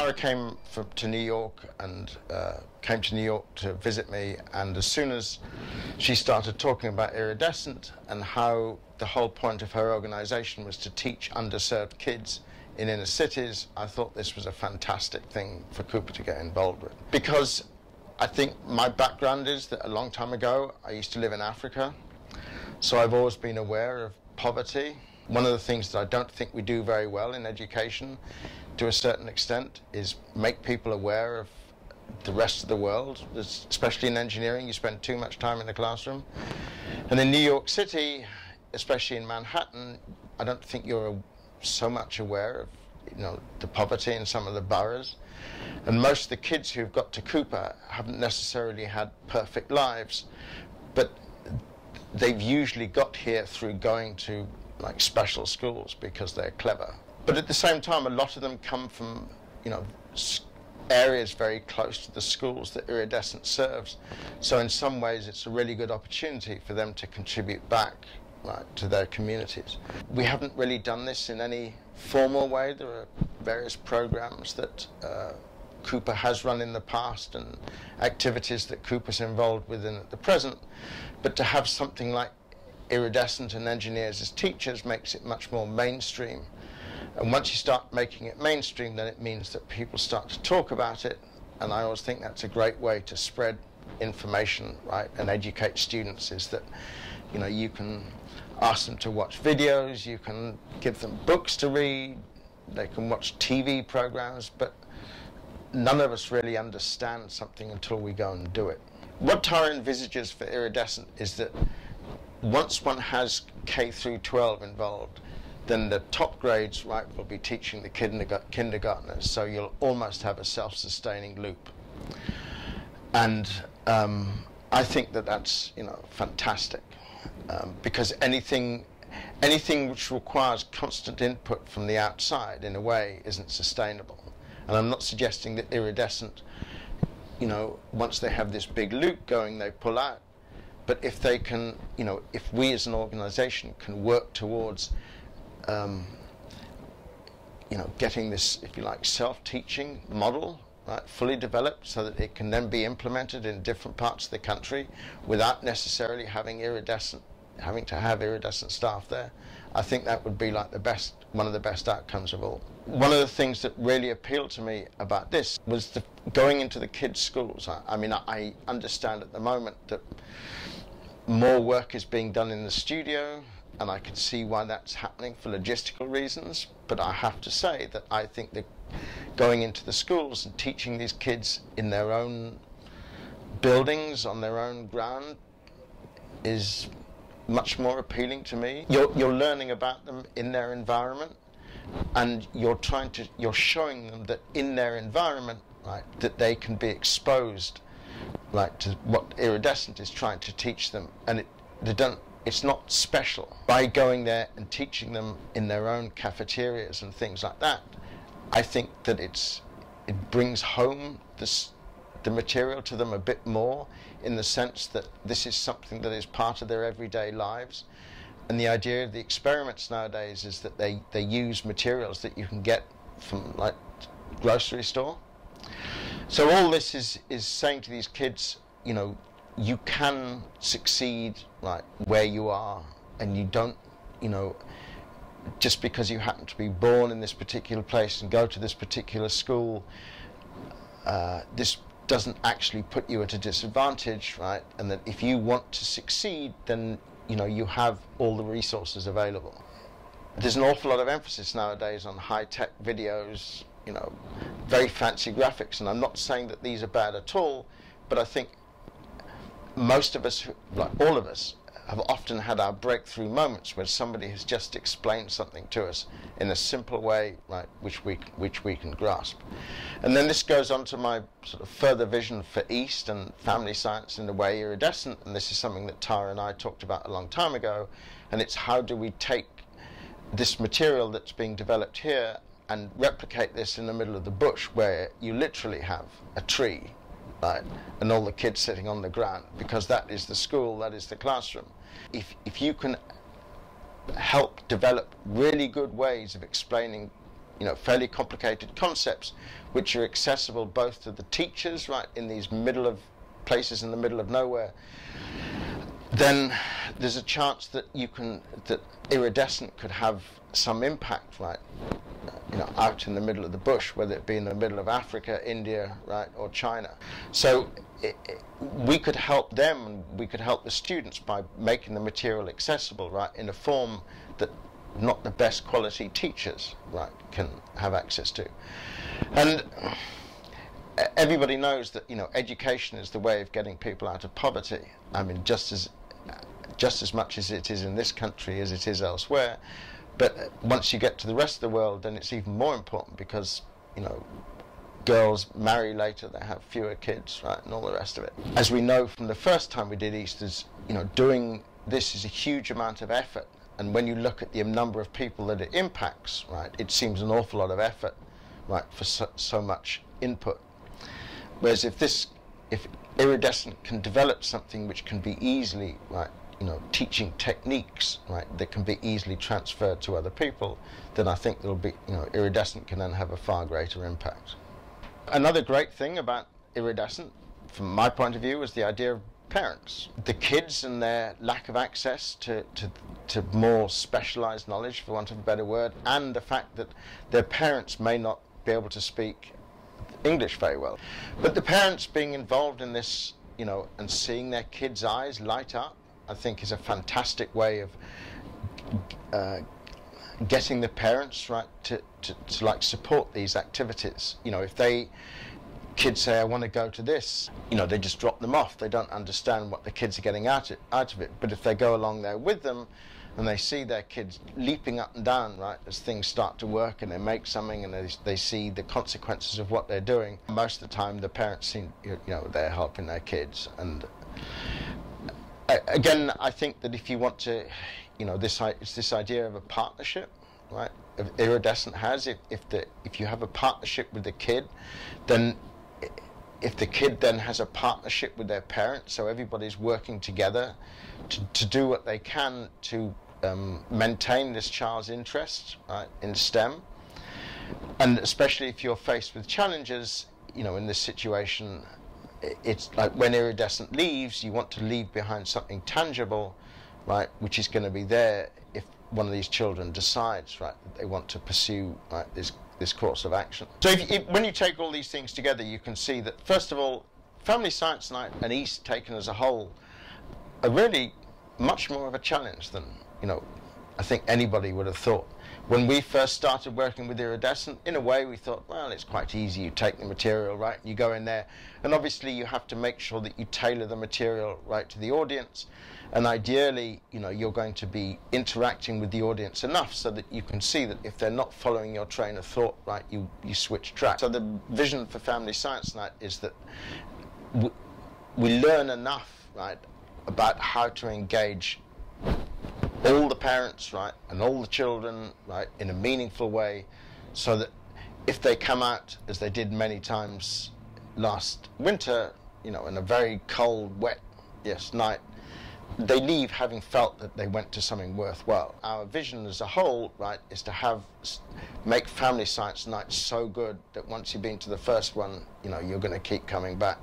Tara came to New York and came to New York to visit me, and as soon as she started talking about iridescent and how the whole point of her organization was to teach underserved kids in inner cities, I thought this was a fantastic thing for Cooper to get involved with. Because I think my background is that a long time ago I used to live in Africa, so I've always been aware of poverty. One of the things that I don't think we do very well in education, to a certain extent, is make people aware of the rest of the world, especially in engineering. You spend too much time in the classroom. And in New York City, especially in Manhattan, I don't think you're so much aware of, the poverty in some of the boroughs. And most of the kids who've got to Cooper haven't necessarily had perfect lives, but they've usually got here through going to like special schools because they're clever. But at the same time, a lot of them come from, areas very close to the schools that iridescent serves. So in some ways, it's a really good opportunity for them to contribute back, right, to their communities. We haven't really done this in any formal way. There are various programs that Cooper has run in the past and activities that Cooper's involved with at the present. But to have something like iridescent and engineers as teachers makes it much more mainstream. And once you start making it mainstream, then it means that people start to talk about it. And I always think that's a great way to spread information, right, and educate students, is that, you can ask them to watch videos, you can give them books to read, they can watch TV programs, but none of us really understand something until we go and do it. What Tara envisages for iridescent is that once one has K through 12 involved, then the top grades, right, will be teaching the kindergartners, so you'll almost have a self-sustaining loop. And I think that that's, fantastic, because anything which requires constant input from the outside, in a way, isn't sustainable. And I'm not suggesting that iridescent, once they have this big loop going, they pull out. But if they can, if we as an organization can work towards getting this, if you like, self-teaching model, right, fully developed, so that it can then be implemented in different parts of the country without necessarily having to have iridescent staff there, I think that would be like one of the best outcomes of all. One of the things that really appealed to me about this was going into the kids' schools. I understand at the moment that more work is being done in the studio, and I can see why that's happening for logistical reasons, but I have to say that I think that going into the schools and teaching these kids in their own buildings, on their own ground, is much more appealing to me. You're learning about them in their environment, and you're showing them that in their environment, right, that they can be exposed, right, to what iridescent is trying to teach them, and it's not special. By going there and teaching them in their own cafeterias and things like that, I think that it brings home the material to them a bit more, in the sense that this is something that is part of their everyday lives. And the idea of the experiments nowadays is that they use materials that you can get from, like, grocery store. So all this is saying to these kids, you can succeed, right, where you are, and you don't, just because you happen to be born in this particular place and go to this particular school, this doesn't actually put you at a disadvantage, right? And that if you want to succeed, then you have all the resources available. There's an awful lot of emphasis nowadays on high-tech videos, very fancy graphics, and I'm not saying that these are bad at all, but I think most of us, like all of us, have often had our breakthrough moments where somebody has just explained something to us in a simple way, right, which we can grasp. And then this goes on to my sort of further vision for East and family science in the way iridescent, and this is something that Tara and I talked about a long time ago, and it's how do we take this material that's being developed here and replicate this in the middle of the bush, where you literally have a tree, right, and all the kids sitting on the ground, because that is the school, that is the classroom. If you can help develop really good ways of explaining you know, fairly complicated concepts, which are accessible both to the teachers, right, in these places in the middle of nowhere, then there's a chance that that iridescent could have some impact, right, you know, out in the middle of the bush, whether it be in the middle of Africa, India, right, or China. So we could help them, and we could help the students by making the material accessible, right, in a form that not the best quality teachers, right, can have access to. And everybody knows that, you know, education is the way of getting people out of poverty. I mean, just as much as it is in this country as it is elsewhere. But once you get to the rest of the world, then it's even more important, because, you know, girls marry later, they have fewer kids, right, and all the rest of it. As we know from the first time we did Easters, you know, doing this is a huge amount of effort. And when you look at the number of people that it impacts, right, it seems an awful lot of effort, right, for so much input. Whereas if iridescent can develop something which can be easily, right, you know, teaching techniques, right, that can be easily transferred to other people, then I think there'll be, you know, iridescent can then have a far greater impact. Another great thing about iridescent, from my point of view, is the idea of parents. The kids and their lack of access to more specialized knowledge, for want of a better word, and the fact that their parents may not be able to speak English very well. But the parents being involved in this, you know, and seeing their kids' eyes light up, I think is a fantastic way of getting the parents, right, to like support these activities. You know, if kids say, I want to go to this, you know, they just drop them off. They don't understand what the kids are getting out of it. But if they go along there with them, and they see their kids leaping up and down, right, as things start to work, and they make something, and they see the consequences of what they're doing, most of the time the parents seem, you know, they're helping their kids. And again, I think that if you want to, you know, it's this idea of a partnership, right? Iridescent has, if you have a partnership with the kid, then if the kid then has a partnership with their parents, so everybody's working together to do what they can to maintain this child's interest, right, in STEM, and especially if you're faced with challenges, you know, in this situation, it's like when iridescent leaves, you want to leave behind something tangible, right, which is going to be there if one of these children decides, right, that they want to pursue, right, this course of action. So when you take all these things together, you can see that, first of all, Family Science Night and East taken as a whole are really much more of a challenge than, you know, I think anybody would have thought. When we first started working with iridescent, in a way we thought, well, it's quite easy. You take the material, right, and you go in there, and obviously you have to make sure that you tailor the material right to the audience, and ideally, you know, you're going to be interacting with the audience enough so that you can see that if they're not following your train of thought, right, you switch track. So the vision for Family Science Night is that we learn enough, right, about how to engage all the parents, right, and all the children, right, in a meaningful way, so that if they come out, as they did many times last winter, you know, in a very cold, wet, night, they leave having felt that they went to something worthwhile. Our vision as a whole, right, is to make Family Science Night so good that once you've been to the first one, you know, you're going to keep coming back.